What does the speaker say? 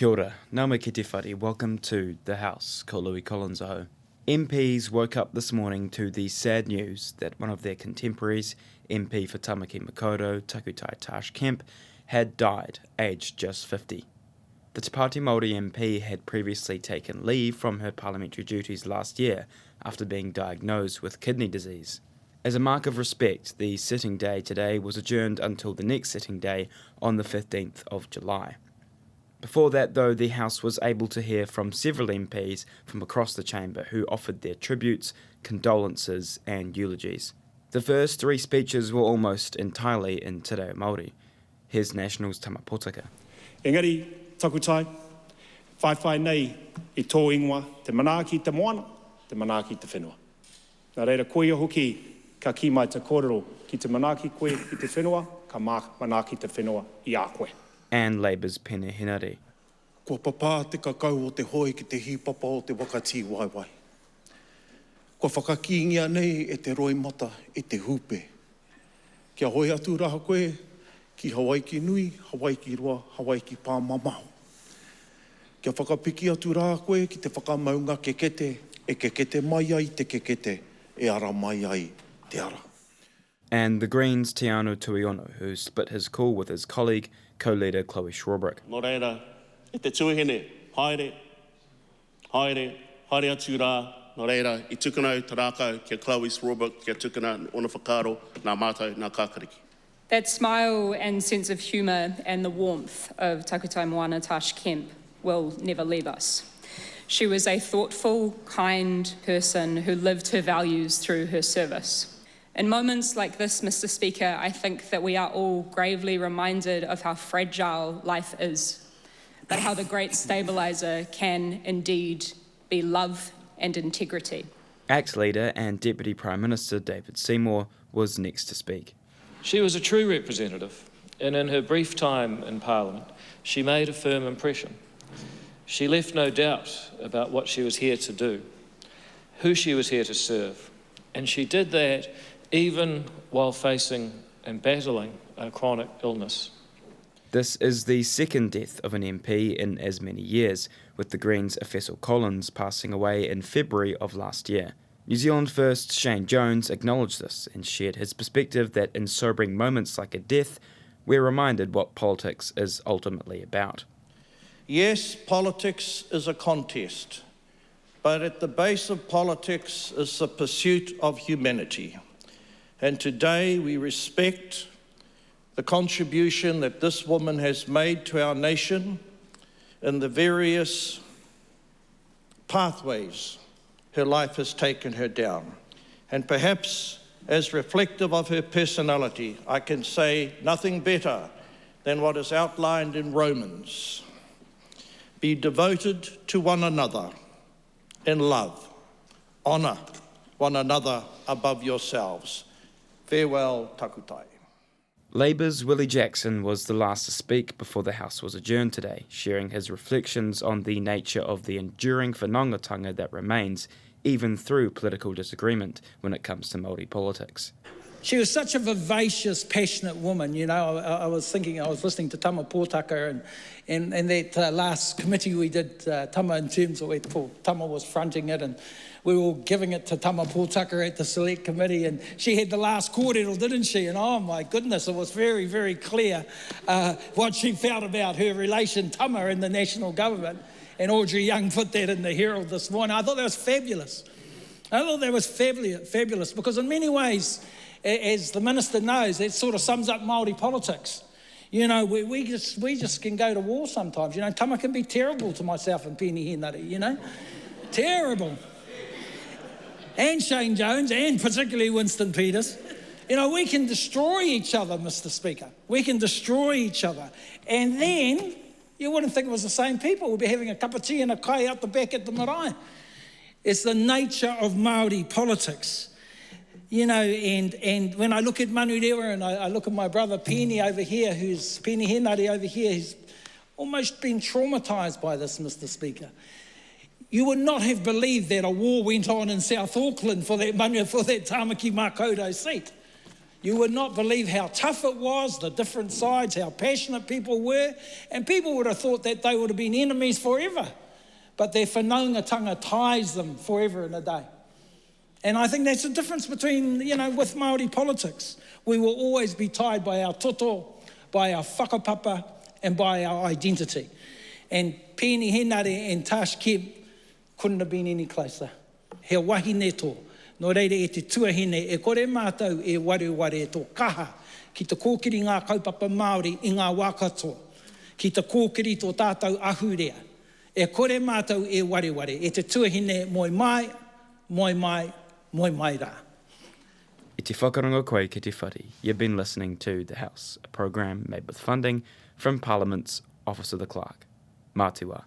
Kia ora, nama ki te whare, welcome to The House, ko Louis Collins aho. MPs woke up this morning to the sad news that one of their contemporaries, MP for Tamaki Makaurau, Takutai Tarsh Kemp, had died, aged just 50. The Pāti Māori MP had previously taken leave from her parliamentary duties last year after being diagnosed with kidney disease. As a mark of respect, the sitting day today was adjourned until the next sitting day on the 15th of July. Before that, though, the House was able to hear from several MPs from across the chamber who offered their tributes, condolences and eulogies. The first three speeches were almost entirely in te reo Māori. Here's National's Tama Potaka. Engari, takutai, whai nei I tō ingoa, te manaaki te moana, te manaaki te whenua. Nā reira koe hoki ka ki mai te kōrero ki te manaaki koe ki te whenua, ka manaaki te whenua I a koe. And Labour's Pene Henare. Kua papa te kakau o te hoi ki te hipapa o te wakati waiwai. Kua whakakiingia nei e te roi mata e te hupe. Kia hoi atu raha koe ki Hawaii ki nui, Hawaii ki roa, Hawaii ki pāmamau. Kia whakapiki atu raha koe ki te whakamaunga kekete, e kekete mai ai te kekete, e ara mai ai te ara. And the Greens' Te Anō Tuiono, who split his call with his colleague, co-leader Chloe Schwalbrook. Nō reira, e te tuahine, haere atu rā, nō reira, I tukunau te rākau kia Chloe Schwalbrook, kia tukuna ona whakaro, nā mātou, nā kākariki. That smile and sense of humour and the warmth of Takutai Moana Tarsh Kemp will never leave us. She was a thoughtful, kind person who lived her values through her service. In moments like this, Mr. Speaker, I think that we are all gravely reminded of how fragile life is, but how the great stabiliser can indeed be love and integrity. Ex-leader and Deputy Prime Minister David Seymour was next to speak. She was a true representative, and in her brief time in Parliament, she made a firm impression. She left no doubt about what she was here to do, who she was here to serve, and she did that even while facing and battling a chronic illness. This is the second death of an MP in as many years, with the Greens' Efessel Collins passing away in February of last year. New Zealand First Shane Jones acknowledged this and shared his perspective that in sobering moments like a death, we're reminded what politics is ultimately about. Yes, politics is a contest, but at the base of politics is the pursuit of humanity. And today we respect the contribution that this woman has made to our nation in the various pathways her life has taken her down. And perhaps as reflective of her personality, I can say nothing better than what is outlined in Romans. Be devoted to one another in love. Honour one another above yourselves. Farewell, Takutai. Labour's Willie Jackson was the last to speak before the House was adjourned today, sharing his reflections on the nature of the enduring whanaungatanga that remains, even through political disagreement, when it comes to Māori politics. She was such a vivacious, passionate woman. You know, I was listening to Tama Potaka and that last committee we did, Tama, in terms of where Tama was fronting it, and we were all giving it to Tama Potaka at the select committee, and she had the last kōrero, didn't she? And oh my goodness, it was very, very clear what she felt about her relation, Tama, in the national government. And Audrey Young put that in the Herald this morning. I thought that was fabulous. Fabulous, because in many ways, as the minister knows, it sort of sums up Māori politics. You know, we just can go to war sometimes. You know, Tama can be terrible to myself and Pene Henare, you know. Terrible. And Shane Jones, and particularly Winston Peters. You know, we can destroy each other, Mr. Speaker. We can destroy each other. And then, you wouldn't think it was the same people. We'd be having a cup of tea and a kai out the back at the marae. It's the nature of Māori politics. You know, and when I look at Manurewa and I look at my brother Pene over here, Pene Henare over here, who's almost been traumatised by this, Mr. Speaker. You would not have believed that a war went on in South Auckland for that Tamaki Makaurau seat. You would not believe how tough it was, the different sides, how passionate people were, and people would have thought that they would have been enemies forever. But their whanaungatanga ties them forever and a day. And I think that's the difference between, with Māori politics. We will always be tied by our toto, by our whakapapa, and by our identity. And Pēni Henare and Tarsh Kemp couldn't have been any closer. He wahine tō. No reire e te tuahine, e kore mātou e wareware tō kaha, ki te kōkiri ngā kaupapa Māori i ngā wā katoa, ki te kōkiri tō tātou ahurea. E kore mātou e wareware, e te tuahine moi mai, moi mai, moi mai rā. I te whakarongo koe ki te whare. You've been listening to The House, a program made with funding from Parliament's Office of the Clerk. Mā te wā.